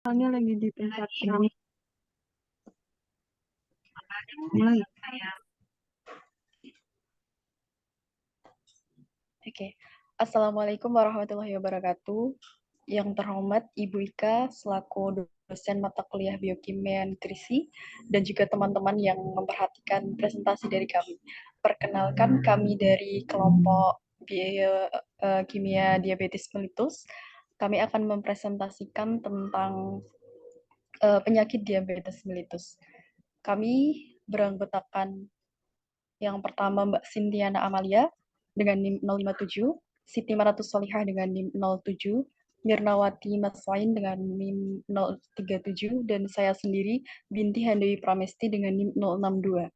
Soalnya lagi di tempat yang mulai. Oke, Assalamualaikum warahmatullahi wabarakatuh. Yang terhormat Ibu Ika selaku dosen mata kuliah Biokimia Nutrisi dan juga teman-teman yang memperhatikan presentasi dari kami. Perkenalkan kami dari kelompok Kimia Diabetes Mellitus. Kami akan mempresentasikan tentang penyakit diabetes mellitus. Kami beranggotakan yang pertama Mbak Sintiana Amalia dengan NIM 057, Siti Maratus Solihah dengan NIM 07, Mirnawati Maswain dengan NIM 037, dan saya sendiri Binti Handewi Pramesti dengan NIM 062.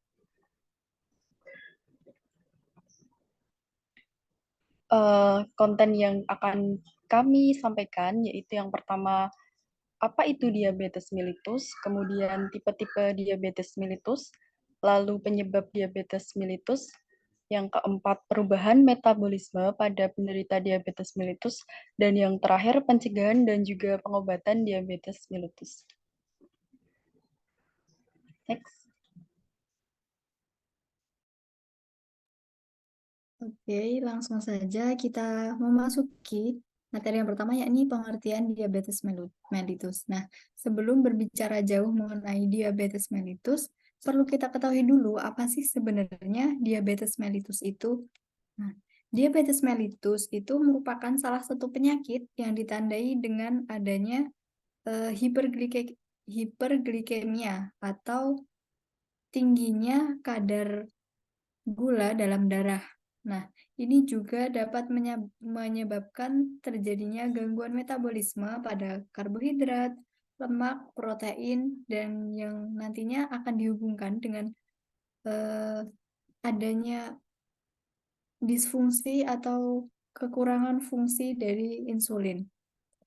Konten yang akan kami sampaikan yaitu yang pertama, apa itu diabetes mellitus, kemudian tipe-tipe diabetes mellitus, lalu penyebab diabetes mellitus, yang keempat perubahan metabolisme pada penderita diabetes mellitus, dan yang terakhir pencegahan dan juga pengobatan diabetes mellitus. Next. Oke, langsung saja kita memasuki materi yang pertama, yakni pengertian diabetes mellitus. Nah, sebelum berbicara jauh mengenai diabetes mellitus, perlu kita ketahui dulu apa sih sebenarnya diabetes mellitus itu. Nah, diabetes mellitus itu merupakan salah satu penyakit yang ditandai dengan adanya hiperglikemia atau tingginya kadar gula dalam darah. Nah, ini juga dapat menyebabkan terjadinya gangguan metabolisme pada karbohidrat, lemak, protein, dan yang nantinya akan dihubungkan dengan eh, adanya disfungsi atau kekurangan fungsi dari insulin.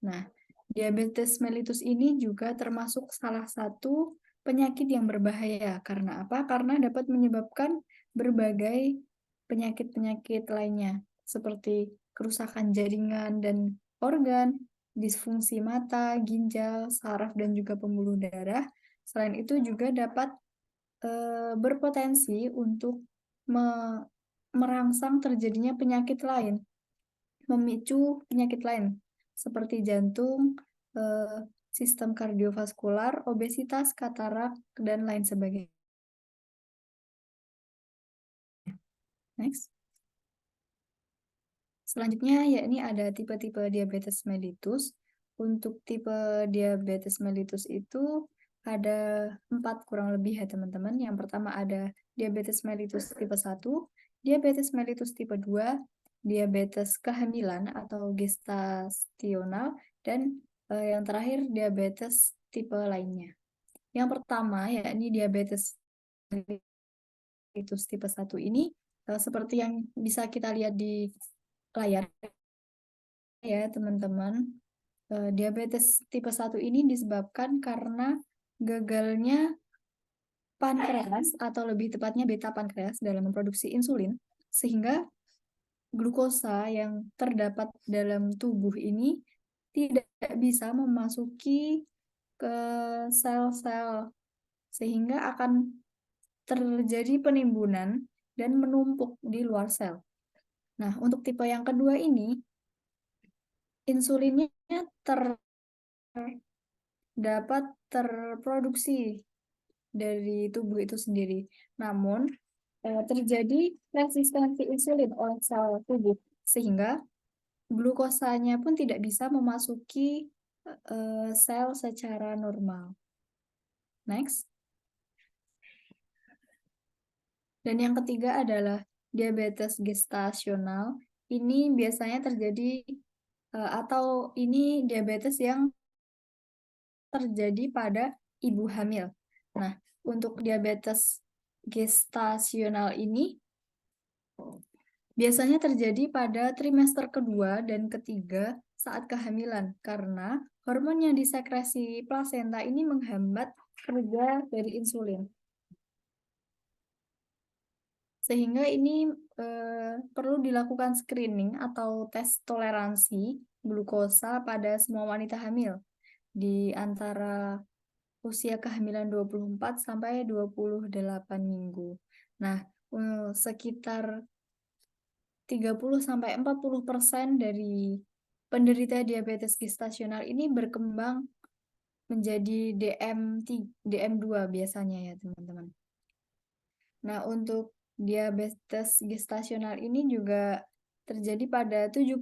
Nah, diabetes mellitus ini juga termasuk salah satu penyakit yang berbahaya. Karena apa? Karena dapat menyebabkan berbagai penyakit-penyakit lainnya, seperti kerusakan jaringan dan organ, disfungsi mata, ginjal, saraf, dan juga pembuluh darah. Selain itu juga dapat berpotensi untuk merangsang terjadinya penyakit lain, memicu penyakit lain seperti jantung, sistem kardiovaskular, obesitas, katarak, dan lain sebagainya. Next. Selanjutnya, yakni ada tipe-tipe diabetes mellitus. Untuk tipe diabetes mellitus itu ada 4 kurang lebih ya teman-teman. Yang pertama ada diabetes mellitus tipe 1, diabetes mellitus tipe 2, diabetes kehamilan atau gestasional, dan yang terakhir diabetes tipe lainnya. Yang pertama yakni diabetes mellitus tipe 1 ini seperti yang bisa kita lihat di layar ya teman-teman. Diabetes tipe 1 ini disebabkan karena gagalnya pankreas atau lebih tepatnya beta pankreas dalam memproduksi insulin, sehingga glukosa yang terdapat dalam tubuh ini tidak bisa memasuki ke sel-sel, sehingga akan terjadi penimbunan dan menumpuk di luar sel. Nah, untuk tipe yang kedua ini, insulinnya dapat terproduksi dari tubuh itu sendiri. Namun, terjadi resistensi insulin oleh sel tubuh, sehingga glukosanya pun tidak bisa memasuki sel secara normal. Next. Dan yang ketiga adalah diabetes gestasional. Ini biasanya terjadi atau ini diabetes yang terjadi pada ibu hamil. Nah, untuk diabetes gestasional ini biasanya terjadi pada trimester kedua dan ketiga saat kehamilan karena hormon yang disekresi plasenta ini menghambat kerja dari insulin. Sehingga ini perlu dilakukan screening atau tes toleransi glukosa pada semua wanita hamil. di antara usia kehamilan 24 sampai 28 minggu. Nah, sekitar 30-40% dari penderita diabetes gestasional ini berkembang menjadi DM2 biasanya ya teman-teman. Nah, untuk diabetes gestasional ini juga terjadi pada 7%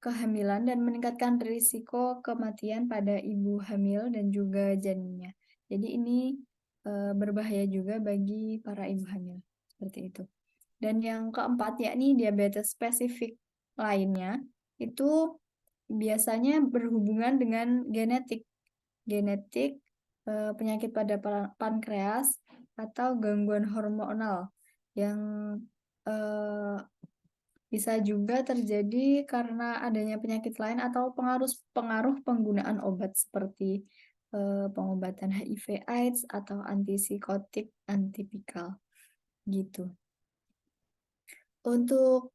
kehamilan dan meningkatkan risiko kematian pada ibu hamil dan juga janinnya. Jadi ini berbahaya juga bagi para ibu hamil. Seperti itu. Dan yang keempat yakni diabetes spesifik lainnya itu biasanya berhubungan dengan genetik. Genetik, penyakit pada pankreas atau gangguan hormonal yang bisa juga terjadi karena adanya penyakit lain atau pengaruh penggunaan obat seperti pengobatan HIV/AIDS atau antipsikotik antipikal gitu. Untuk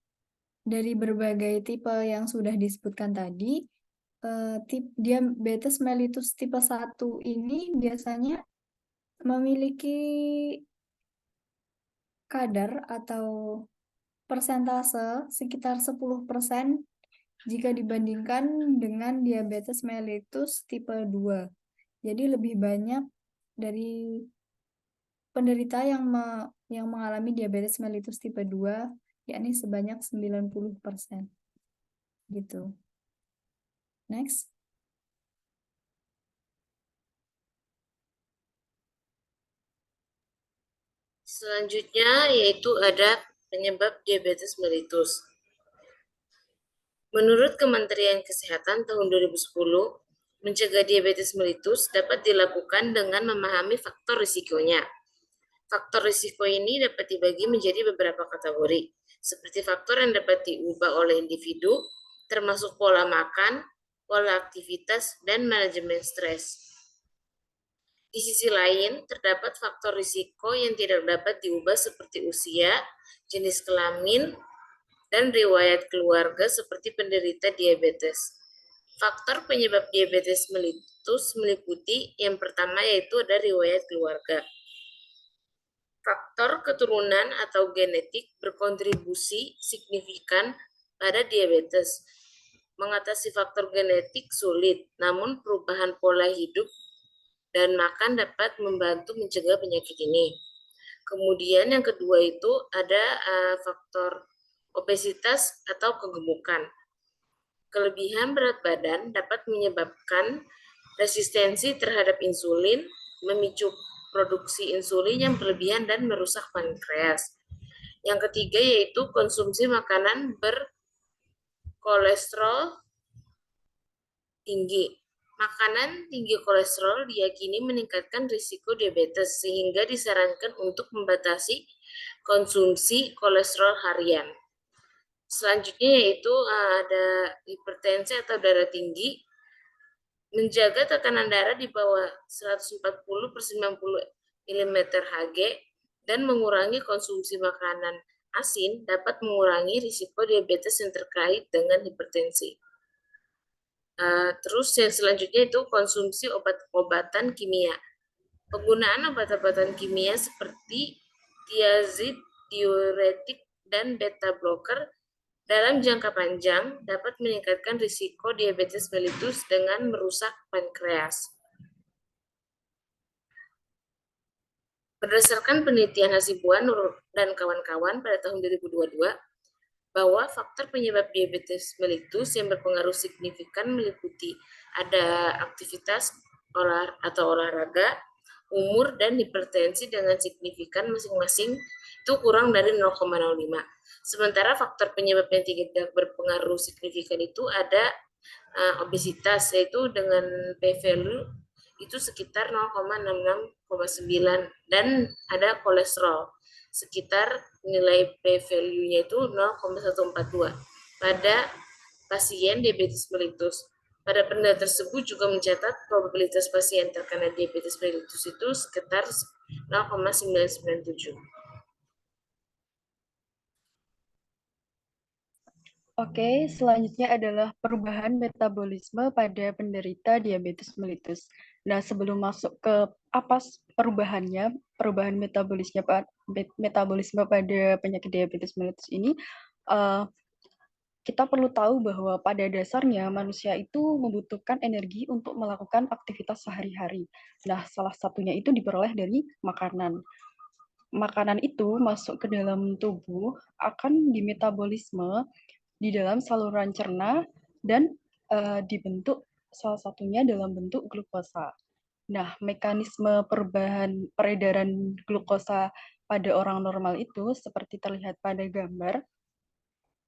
dari berbagai tipe yang sudah disebutkan tadi, diabetes mellitus tipe 1 ini biasanya memiliki kadar atau persentase sekitar 10% jika dibandingkan dengan diabetes mellitus tipe 2. Jadi lebih banyak dari penderita yang mengalami diabetes mellitus tipe 2, yakni sebanyak 90%. Gitu. Next. Selanjutnya yaitu ada penyebab diabetes mellitus. Menurut Kementerian Kesehatan tahun 2010, mencegah diabetes mellitus dapat dilakukan dengan memahami faktor risikonya. Faktor risiko ini dapat dibagi menjadi beberapa kategori, seperti faktor yang dapat diubah oleh individu, termasuk pola makan, pola aktivitas, dan manajemen stres. Di sisi lain, terdapat faktor risiko yang tidak dapat diubah seperti usia, jenis kelamin, dan riwayat keluarga seperti penderita diabetes. Faktor penyebab diabetes mellitus meliputi yang pertama yaitu ada riwayat keluarga. Faktor keturunan atau genetik berkontribusi signifikan pada diabetes. Mengatasi faktor genetik sulit, namun perubahan pola hidup dan makan dapat membantu mencegah penyakit ini. Kemudian yang kedua itu ada faktor obesitas atau kegemukan. Kelebihan berat badan dapat menyebabkan resistensi terhadap insulin, memicu produksi insulin yang berlebihan dan merusak pankreas. Yang ketiga yaitu konsumsi makanan berkolesterol tinggi. Makanan tinggi kolesterol diyakini meningkatkan risiko diabetes sehingga disarankan untuk membatasi konsumsi kolesterol harian. Selanjutnya yaitu ada hipertensi atau darah tinggi. Menjaga tekanan darah di bawah 140/90 mm/Hg dan mengurangi konsumsi makanan asin dapat mengurangi risiko diabetes yang terkait dengan hipertensi. Terus yang selanjutnya itu konsumsi obat-obatan kimia. Penggunaan obat-obatan kimia seperti thiazid, diuretik, dan beta blocker dalam jangka panjang dapat meningkatkan risiko diabetes mellitus dengan merusak pankreas. Berdasarkan penelitian Hasibuan dan kawan-kawan pada tahun 2022, bahwa faktor penyebab diabetes mellitus yang berpengaruh signifikan meliputi ada aktivitas atau olahraga, umur, dan hipertensi dengan signifikan masing-masing itu kurang dari 0,05. Sementara faktor penyebab yang tidak berpengaruh signifikan itu ada obesitas, yaitu dengan p-value itu sekitar 0,66,9 dan ada kolesterol sekitar nilai p-value-nya itu 0,142 pada pasien diabetes mellitus. Pada penelitian tersebut juga mencatat probabilitas pasien terkena diabetes mellitus itu sekitar 0,997. Oke, selanjutnya adalah perubahan metabolisme pada penderita diabetes mellitus. Nah, sebelum masuk ke apa perubahannya, perubahan metabolisme pada penyakit diabetes mellitus ini, eh, kita perlu tahu bahwa pada dasarnya manusia itu membutuhkan energi untuk melakukan aktivitas sehari-hari. Nah, salah satunya itu diperoleh dari makanan. Makanan itu masuk ke dalam tubuh akan dimetabolisme di dalam saluran cerna dan dibentuk salah satunya dalam bentuk glukosa. Nah, mekanisme peredaran glukosa pada orang normal itu seperti terlihat pada gambar,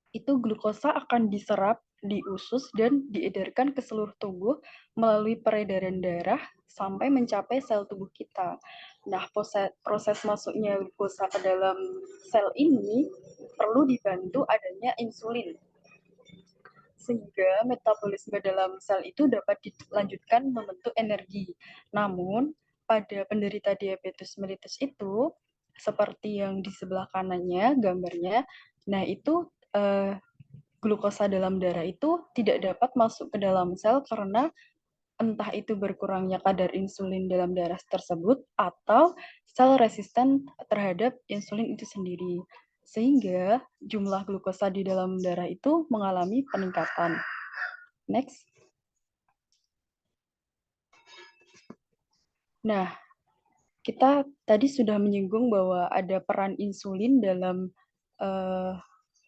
itu glukosa akan diserap di usus dan diedarkan ke seluruh tubuh melalui peredaran darah sampai mencapai sel tubuh kita. Nah, proses masuknya glukosa ke dalam sel ini perlu dibantu adanya insulin, sehingga metabolisme dalam sel itu dapat dilanjutkan membentuk energi. Namun, pada penderita diabetes mellitus itu, seperti yang di sebelah kanannya gambarnya, nah itu glukosa dalam darah itu tidak dapat masuk ke dalam sel karena entah itu berkurangnya kadar insulin dalam darah tersebut atau sel resisten terhadap insulin itu sendiri. Sehingga jumlah glukosa di dalam darah itu mengalami peningkatan. Next. Nah, kita tadi sudah menyinggung bahwa ada peran insulin dalam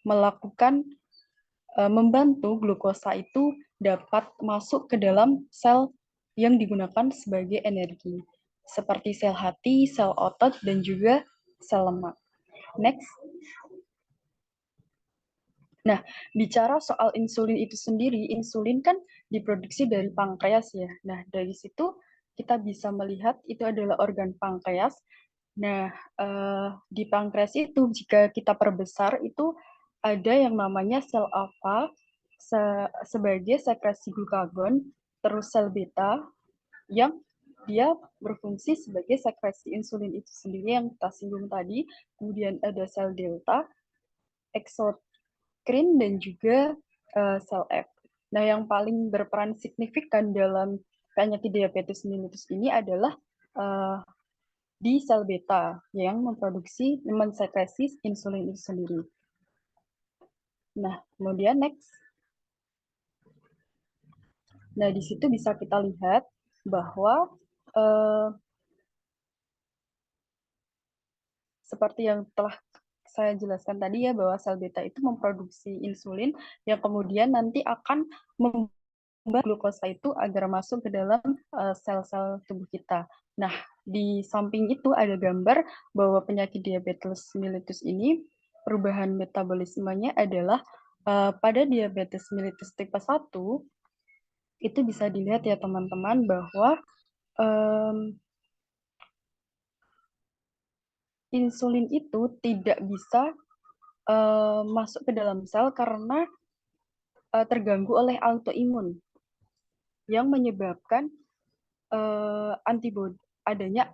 melakukan membantu glukosa itu dapat masuk ke dalam sel yang digunakan sebagai energi, seperti sel hati, sel otot, dan juga sel lemak. Next. Nah, bicara soal insulin itu sendiri, insulin kan diproduksi dari pankreas ya. Nah, dari situ kita bisa melihat itu adalah organ pankreas. Nah, di pankreas itu jika kita perbesar itu ada yang namanya sel alfa sebagai sekresi glukagon, terus sel beta yang dia berfungsi sebagai sekresi insulin itu sendiri yang kita singgung tadi. Kemudian ada sel delta, eksoskrin, dan juga sel F. Nah, yang paling berperan signifikan dalam penyakit diabetes mellitus ini adalah di sel beta yang mensekresi insulin itu sendiri. Nah, kemudian next. Nah, di situ bisa kita lihat bahwa seperti yang telah saya jelaskan tadi ya, bahwa sel beta itu memproduksi insulin yang kemudian nanti akan membuat glukosa itu agar masuk ke dalam sel-sel tubuh kita. Nah, di samping itu ada gambar bahwa penyakit diabetes mellitus ini perubahan metabolismenya adalah pada diabetes mellitus tipe 1 itu bisa dilihat ya teman-teman bahwa insulin itu tidak bisa masuk ke dalam sel karena terganggu oleh autoimun yang menyebabkan adanya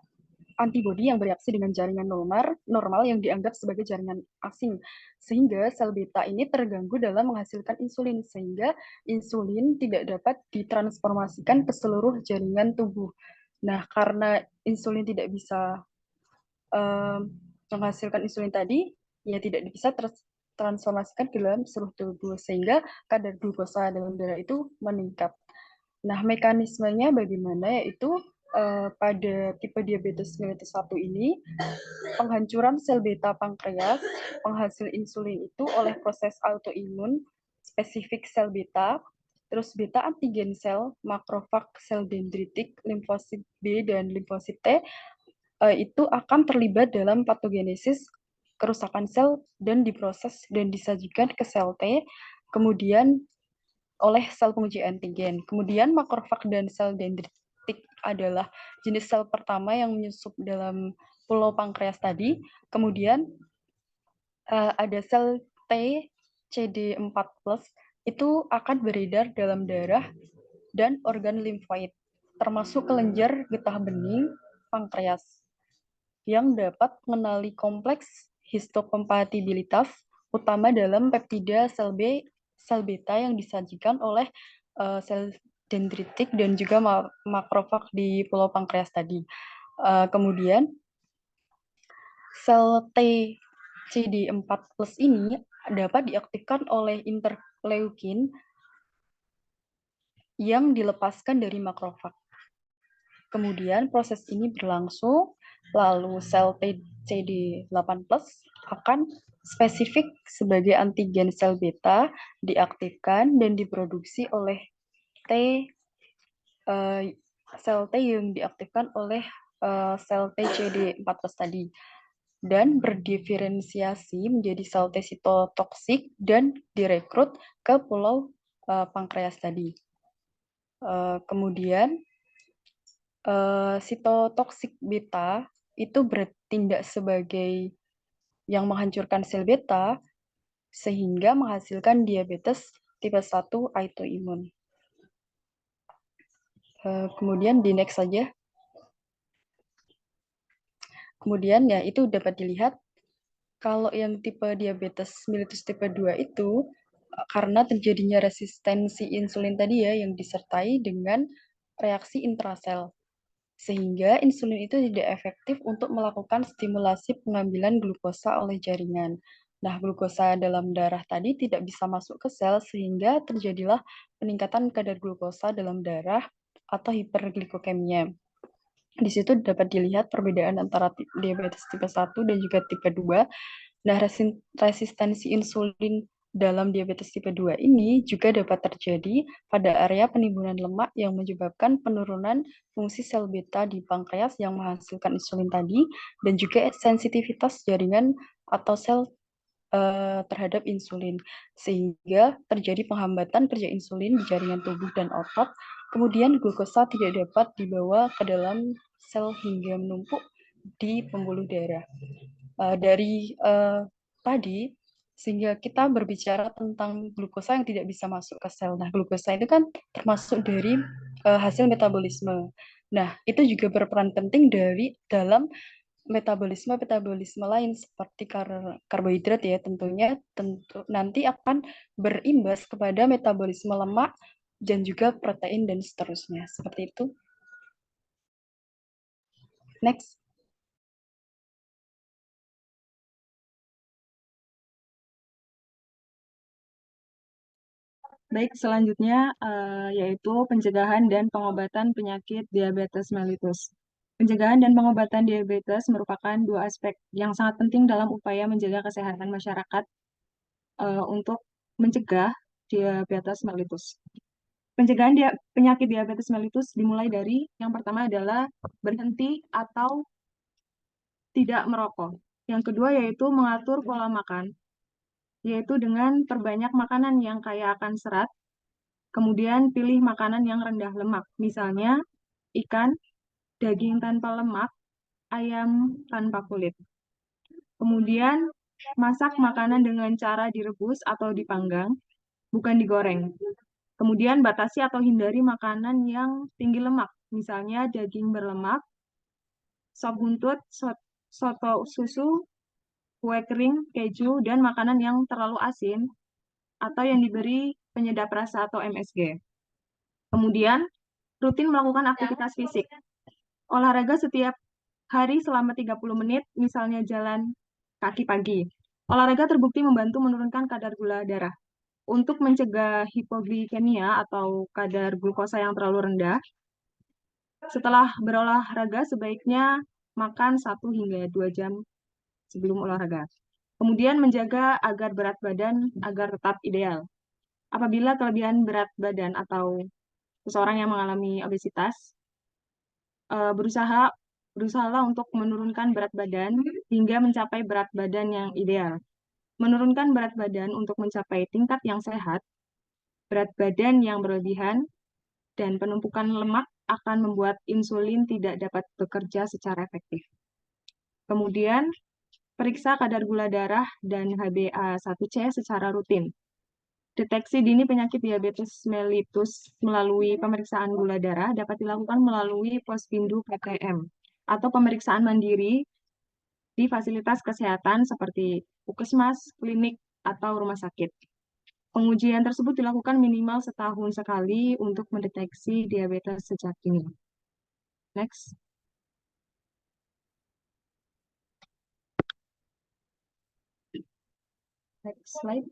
antibodi yang bereaksi dengan jaringan normal yang dianggap sebagai jaringan asing, sehingga sel beta ini terganggu dalam menghasilkan insulin, sehingga insulin tidak dapat ditransformasikan ke seluruh jaringan tubuh. Nah, karena insulin tidak bisa menghasilkan insulin tadi, ya tidak bisa transformasikan ke dalam seluruh tubuh, sehingga kadar glukosa dalam darah itu meningkat. Nah, mekanismenya bagaimana, yaitu pada tipe diabetes mellitus 1 ini, penghancuran sel beta pankreas penghasil insulin itu oleh proses autoimun spesifik sel beta, terus beta antigen sel, makrofag, sel dendritik, limfosit B, dan limfosit T itu akan terlibat dalam patogenesis kerusakan sel dan diproses dan disajikan ke sel T, kemudian oleh sel penguji antigen. Kemudian makrofag dan sel dendritik adalah jenis sel pertama yang menyusup dalam pulau pankreas tadi. Kemudian ada sel T CD4+, itu akan beredar dalam darah dan organ limfoid, termasuk kelenjar getah bening pankreas, yang dapat mengenali kompleks histokompatibilitas, utama dalam peptida sel B sel beta yang disajikan oleh sel dendritik dan juga makrofag di pulau pankreas tadi. Kemudian sel TCD4 plus ini dapat diaktifkan oleh interleukin yang dilepaskan dari makrofag. Kemudian proses ini berlangsung, lalu sel TCD8 plus akan spesifik sebagai antigen sel beta diaktifkan dan diproduksi oleh sel T yang diaktifkan oleh sel TCD4 plus tadi dan berdiferensiasi menjadi sel T sitotoksik dan direkrut ke pulau pankreas tadi. Kemudian sitotoksik beta itu bertindak sebagai yang menghancurkan sel beta sehingga menghasilkan diabetes tipe 1 autoimun. Kemudian di next saja. Kemudian ya itu dapat dilihat kalau yang tipe diabetes mellitus tipe 2 itu karena terjadinya resistensi insulin tadi ya yang disertai dengan reaksi intrasel. Sehingga insulin itu tidak efektif untuk melakukan stimulasi pengambilan glukosa oleh jaringan. Nah, glukosa dalam darah tadi tidak bisa masuk ke sel sehingga terjadilah peningkatan kadar glukosa dalam darah atau hiperglikemia. Di situ dapat dilihat perbedaan antara diabetes tipe 1 dan juga tipe 2. Nah, resistensi insulin dalam diabetes tipe 2 ini juga dapat terjadi pada area penimbunan lemak yang menyebabkan penurunan fungsi sel beta di pankreas yang menghasilkan insulin tadi dan juga sensitivitas jaringan atau sel terhadap insulin sehingga terjadi penghambatan kerja insulin di jaringan tubuh dan otot. Kemudian glukosa tidak dapat dibawa ke dalam sel hingga menumpuk di pembuluh darah. Dari tadi sehingga kita berbicara tentang glukosa yang tidak bisa masuk ke sel. Nah, glukosa itu kan termasuk dari hasil metabolisme. Nah, itu juga berperan penting dalam metabolisme lain seperti karbohidrat ya tentu nanti akan berimbas kepada metabolisme lemak dan juga protein dan seterusnya. Seperti itu. Next. Baik, selanjutnya yaitu pencegahan dan pengobatan penyakit diabetes mellitus. Pencegahan dan pengobatan diabetes merupakan dua aspek yang sangat penting dalam upaya menjaga kesehatan masyarakat untuk mencegah diabetes mellitus. Pencegahan penyakit diabetes mellitus dimulai dari yang pertama adalah berhenti atau tidak merokok. Yang kedua yaitu mengatur pola makan, yaitu dengan perbanyak makanan yang kaya akan serat, kemudian pilih makanan yang rendah lemak, misalnya ikan, daging tanpa lemak, ayam tanpa kulit. Kemudian masak makanan dengan cara direbus atau dipanggang, bukan digoreng. Kemudian batasi atau hindari makanan yang tinggi lemak, misalnya daging berlemak, sop buntut, soto susu, kue kering, keju, dan makanan yang terlalu asin atau yang diberi penyedap rasa atau MSG. Kemudian, rutin melakukan aktivitas fisik. Olahraga setiap hari selama 30 menit, misalnya jalan kaki pagi. Olahraga terbukti membantu menurunkan kadar gula darah. Untuk mencegah hipoglikemia atau kadar glukosa yang terlalu rendah, setelah berolahraga sebaiknya makan 1 hingga 2 jam sebelum olahraga. Kemudian menjaga agar berat badan agar tetap ideal. Apabila kelebihan berat badan atau seseorang yang mengalami obesitas, berusahalah untuk menurunkan berat badan hingga mencapai berat badan yang ideal. Menurunkan berat badan untuk mencapai tingkat yang sehat, berat badan yang berlebihan, dan penumpukan lemak akan membuat insulin tidak dapat bekerja secara efektif. Kemudian, periksa kadar gula darah dan HbA1c secara rutin. Deteksi dini penyakit diabetes mellitus melalui pemeriksaan gula darah dapat dilakukan melalui Posbindu PTM atau pemeriksaan mandiri di fasilitas kesehatan seperti puskesmas, klinik, atau rumah sakit. Pengujian tersebut dilakukan minimal setahun sekali untuk mendeteksi diabetes sejak dini. Next. Next slide.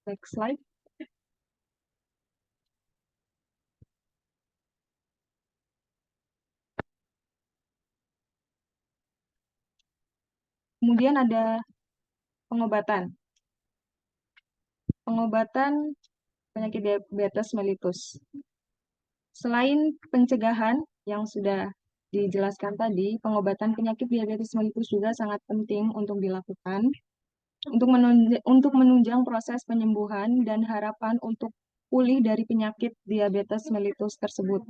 Next slide. Kemudian ada pengobatan. Pengobatan penyakit diabetes mellitus. Selain pencegahan yang sudah dijelaskan tadi, pengobatan penyakit diabetes mellitus juga sangat penting untuk dilakukan untuk menunjang proses penyembuhan dan harapan untuk pulih dari penyakit diabetes mellitus tersebut.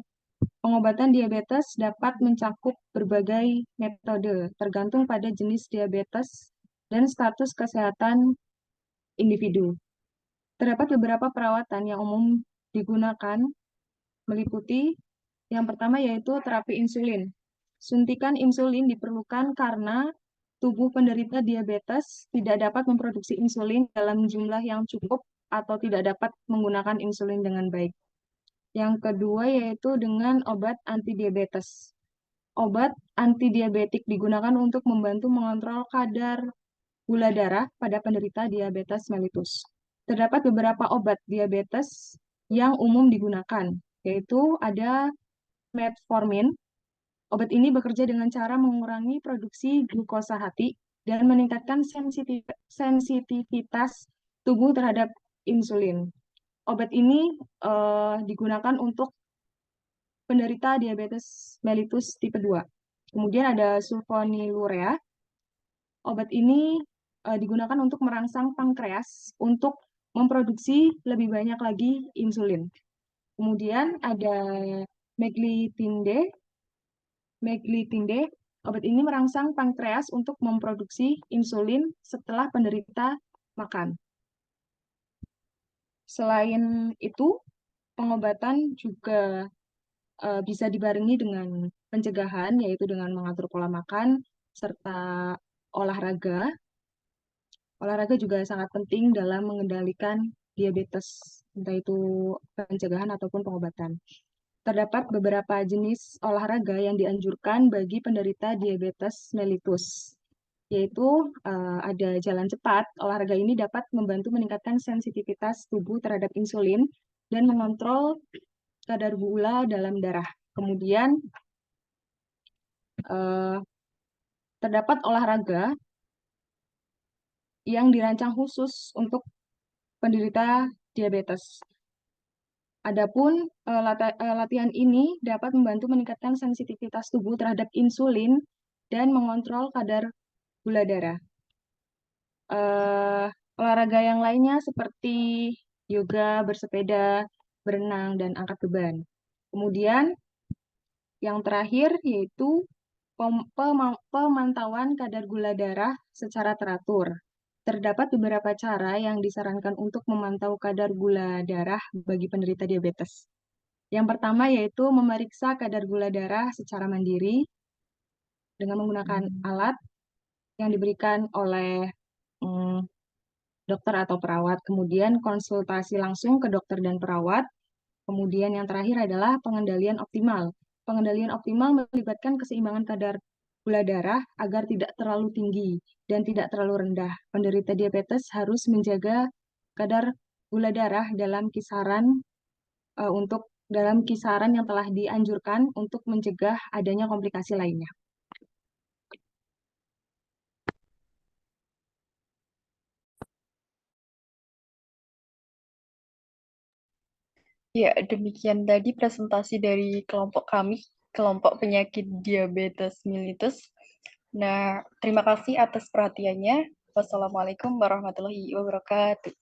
Pengobatan diabetes dapat mencakup berbagai metode, tergantung pada jenis diabetes dan status kesehatan individu. Terdapat beberapa perawatan yang umum digunakan, meliputi yang pertama yaitu terapi insulin. Suntikan insulin diperlukan karena tubuh penderita diabetes tidak dapat memproduksi insulin dalam jumlah yang cukup atau tidak dapat menggunakan insulin dengan baik. Yang kedua yaitu dengan obat antidiabetes. Obat antidiabetik digunakan untuk membantu mengontrol kadar gula darah pada penderita diabetes mellitus. Terdapat beberapa obat diabetes yang umum digunakan, yaitu ada metformin. Obat ini bekerja dengan cara mengurangi produksi glukosa hati dan meningkatkan sensitivitas tubuh terhadap insulin. Obat ini digunakan untuk penderita diabetes mellitus tipe 2. Kemudian ada sulfonylurea. Obat ini digunakan untuk merangsang pankreas untuk memproduksi lebih banyak lagi insulin. Kemudian ada meglitinde. Obat ini merangsang pankreas untuk memproduksi insulin setelah penderita makan. Selain itu, pengobatan juga bisa dibarengi dengan pencegahan, yaitu dengan mengatur pola makan, serta olahraga. Olahraga juga sangat penting dalam mengendalikan diabetes, entah itu pencegahan ataupun pengobatan. Terdapat beberapa jenis olahraga yang dianjurkan bagi penderita diabetes mellitus, yaitu ada jalan cepat. Olahraga ini dapat membantu meningkatkan sensitivitas tubuh terhadap insulin dan mengontrol kadar gula dalam darah. Kemudian terdapat olahraga yang dirancang khusus untuk penderita diabetes. Adapun latihan ini dapat membantu meningkatkan sensitivitas tubuh terhadap insulin dan mengontrol kadar gula darah. Olahraga yang lainnya seperti yoga, bersepeda, berenang, dan angkat beban. Kemudian yang terakhir yaitu pemantauan kadar gula darah secara teratur. Terdapat beberapa cara yang disarankan untuk memantau kadar gula darah bagi penderita diabetes. Yang pertama yaitu memeriksa kadar gula darah secara mandiri dengan menggunakan alat yang diberikan oleh dokter atau perawat. Kemudian konsultasi langsung ke dokter dan perawat. Kemudian yang terakhir adalah pengendalian optimal. Pengendalian optimal melibatkan keseimbangan kadar gula darah agar tidak terlalu tinggi dan tidak terlalu rendah. Penderita diabetes harus menjaga kadar gula darah dalam kisaran yang telah dianjurkan untuk mencegah adanya komplikasi lainnya. Ya, demikian tadi presentasi dari kelompok kami, kelompok penyakit diabetes mellitus. Nah, terima kasih atas perhatiannya. Wassalamualaikum warahmatullahi wabarakatuh.